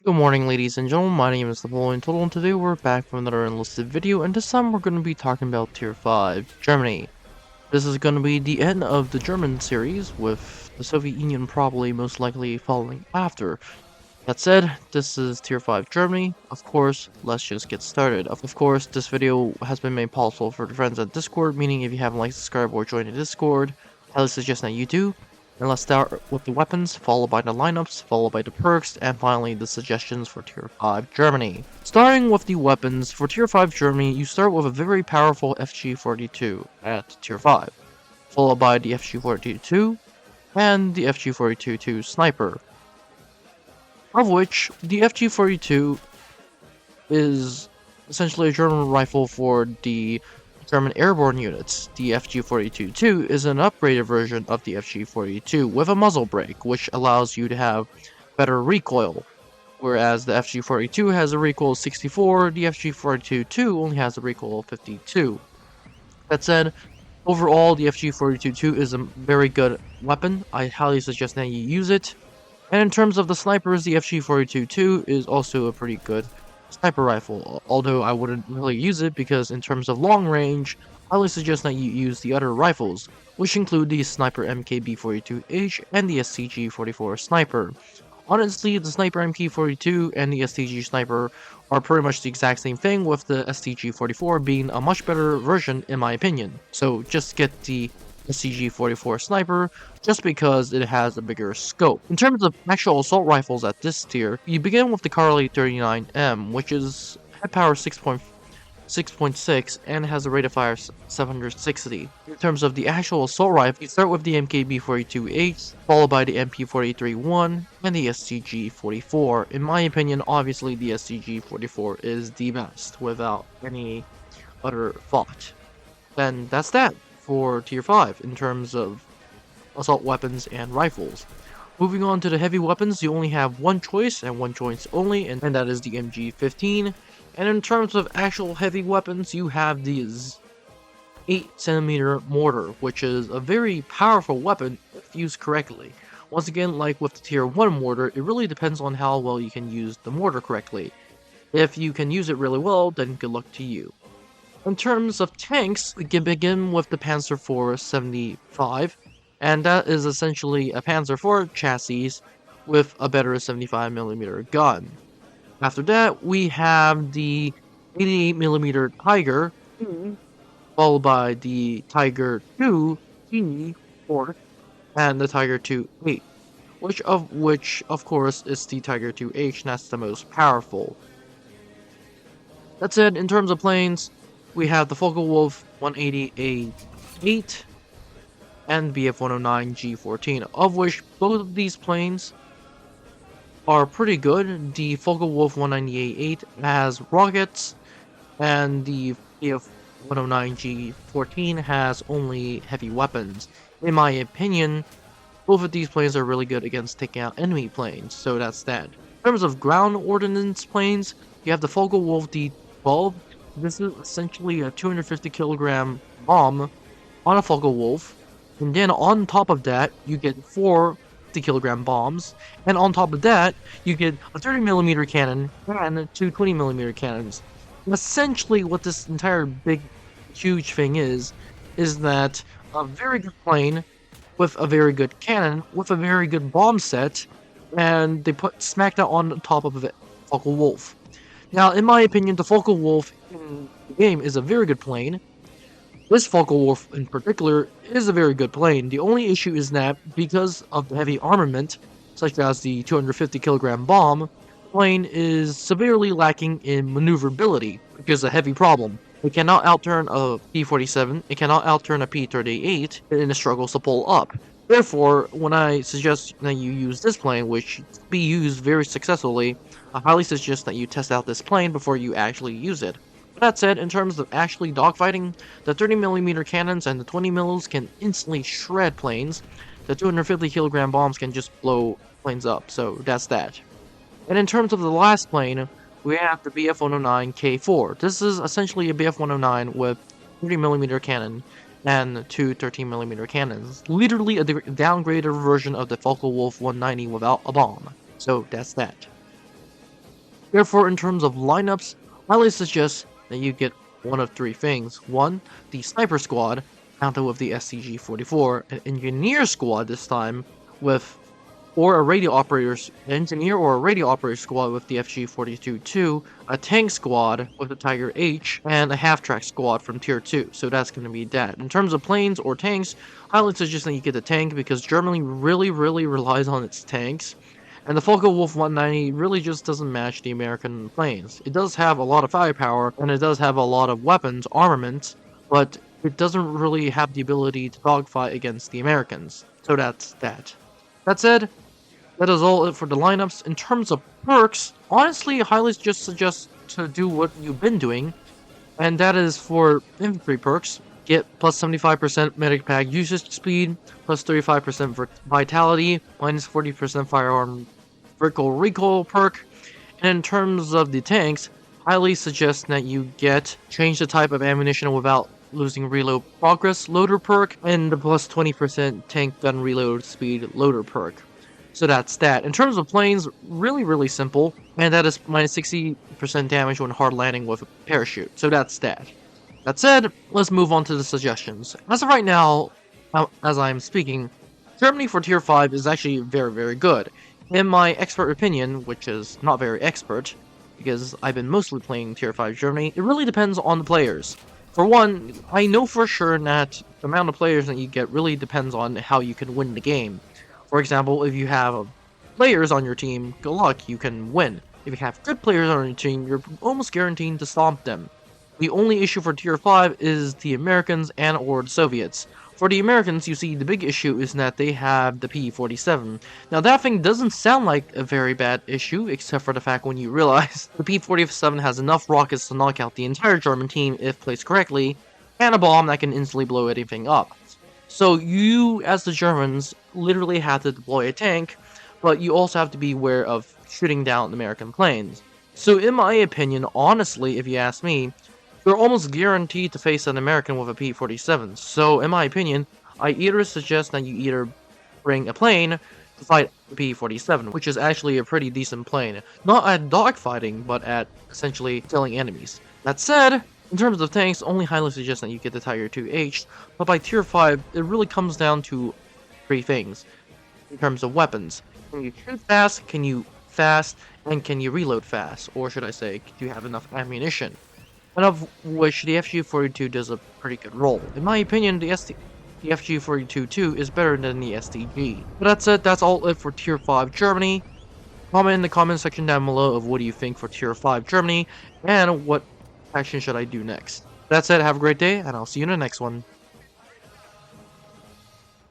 Good morning, ladies and gentlemen. My name is Napoleon Total, and today we're back from another Enlisted video, and this time we're going to be talking about Tier 5, Germany. This is going to be the end of the German series, with the Soviet Union probably most likely following after. That said, this is Tier 5 Germany. Of course, let's just get started. Of course, this video has been made possible for the friends at Discord, meaning if you haven't liked, subscribed, or joined the Discord, I highly suggest that you do. And let's start with the weapons, followed by the lineups, followed by the perks, and finally the suggestions for Tier 5 Germany. Starting with the weapons, for Tier 5 Germany, you start with a very powerful FG-42 at Tier 5, followed by the FG-42 and the FG-42 Sniper, of which the FG-42 is essentially a German rifle for the German airborne units. The FG-42-2 is an upgraded version of the FG-42 with a muzzle brake, which allows you to have better recoil, whereas the FG-42 has a recoil of 64, the FG-42-2 only has a recoil of 52. That said, overall, the FG-42-2 is a very good weapon. I highly suggest that you use it. And in terms of the snipers, the FG-42-2 is also a pretty good sniper rifle, although I wouldn't really use it because in terms of long range, I would suggest that you use the other rifles, which include the Sniper MKB-42H and the STG-44 Sniper. Honestly, the Sniper MK-42 and the STG Sniper are pretty much the exact same thing, with the STG-44 being a much better version in my opinion. So just get the STG-44 Sniper just because it has a bigger scope. In terms of actual assault rifles at this tier, you begin with the Carly 39M, which is head power 6.6 and has a rate of fire 760. In terms of the actual assault rifle, you start with the MKB-42H, followed by the MP-43-1, and the STG-44. In my opinion, obviously the STG-44 is the best, without any other thought. Then that's that for Tier 5 in terms of assault weapons and rifles. Moving on to the heavy weapons, you only have one choice and one choice only, and that is the MG15. And in terms of actual heavy weapons, you have the 8cm mortar, which is a very powerful weapon if used correctly. Once again, like with the Tier 1 mortar, it really depends on how well you can use the mortar correctly. If you can use it really well, then good luck to you. In terms of tanks, we can begin with the Panzer IV 75, and that is essentially a Panzer IV chassis with a better 75mm gun. After that, we have the 88mm Tiger, followed by the Tiger 2 T4 and the Tiger 2H, which of course is the Tiger 2H, and that's the most powerful. That said, in terms of planes, we have the FAL Wolf 180A8 and BF-109 G14, of which both of these planes are pretty good. The FAL Wolf 190A8 has rockets, and the BF-109 G14 has only heavy weapons. In my opinion, both of these planes are really good against taking out enemy planes, so that's that. In terms of ground ordnance planes, you have the FAL Wolf D12. This is essentially a 250 kilogram bomb on a FAL Wolf, and then on top of that, you get 4 50 kilogram bombs, and on top of that, you get a 30mm cannon and 2 20mm cannons. And essentially, what this entire big, huge thing is that a very good plane with a very good cannon, with a very good bomb set, and they smack that on top of the FAL Wolf. Now, in my opinion, the FAL Wolf in the game is a very good plane. This FAL Wolf in particular is a very good plane. The only issue is that because of the heavy armament, such as the 250 kilogram bomb, the plane is severely lacking in maneuverability, which is a heavy problem. It cannot outturn a P-47, it cannot outturn a P-38 in the struggles to pull up. Therefore, when I suggest that you use this plane, which can be used very successfully, I highly suggest that you test out this plane before you actually use it. That said, in terms of actually dogfighting, the 30mm cannons and the 20 mils can instantly shred planes. The 250 kilogram bombs can just blow planes up, so that's that. And in terms of the last plane, we have the BF-109 K4. This is essentially a BF-109 with 30mm cannon and 2 13mm cannons. Literally a downgraded version of the FAL Wolf 190 without a bomb. So that's that. Therefore, in terms of lineups, I highly suggest that you get one of three things. One, the Sniper Squad, mounted with the SCG-44, an Engineer Squad this time, with or a radio operator's engineer or a radio operator squad with the FG-42-2, a tank squad with the Tiger H, and a half-track squad from Tier 2. So that's going to be that. In terms of planes or tanks, I highly suggest that you get the tank because Germany really relies on its tanks. And the FAL Wolf 190 really just doesn't match the American planes. It does have a lot of firepower, and it does have a lot of weapons, armament, but it doesn't really have the ability to dogfight against the Americans. So that's that. That said, that is all for the lineups. In terms of perks, honestly, I highly just suggest to do what you've been doing, and that is for infantry perks. Get plus 75% medic pack usage speed, plus 35% vitality, minus 40% firearm vertical recoil perk. And in terms of the tanks, highly suggest that you change the type of ammunition without losing reload progress loader perk, and the plus 20% tank gun reload speed loader perk. So that's that. In terms of planes, really simple, and that is minus 60% damage when hard landing with a parachute. So that's that. That said, let's move on to the suggestions. As of right now, as I'm speaking, Germany for Tier 5 is actually very good. In my expert opinion, which is not very expert, because I've been mostly playing Tier 5 Germany, it really depends on the players. For one, I know for sure that the amount of players that you get really depends on how you can win the game. For example, if you have players on your team, good luck, you can win. If you have good players on your team, you're almost guaranteed to stomp them. The only issue for Tier 5 is the Americans and or the Soviets. For the Americans, you see, the big issue is that they have the P-47. Now, that thing doesn't sound like a very bad issue, except for the fact when you realize the P-47 has enough rockets to knock out the entire German team if placed correctly, and a bomb that can instantly blow anything up. So you, as the Germans, literally have to deploy a tank, but you also have to be aware of shooting down American planes. So in my opinion, honestly, if you ask me, you're almost guaranteed to face an American with a P-47. So in my opinion, I either suggest that you either bring a plane to fight the P-47, which is actually a pretty decent plane. Not at dogfighting, but at essentially killing enemies. That said, in terms of tanks, only highly suggest that you get the Tiger 2H, but by Tier 5, it really comes down to three things. In terms of weapons, can you shoot fast, can you fast, and can you reload fast? Or should I say, do you have enough ammunition? And of which the FG-42 does a pretty good role. In my opinion, the FG-42-2 is better than the STG. But that's it, that's all it for Tier 5 Germany. Comment in the comment section down below of what do you think for Tier 5 Germany, and what action should I do next. That's it, have a great day, and I'll see you in the next one.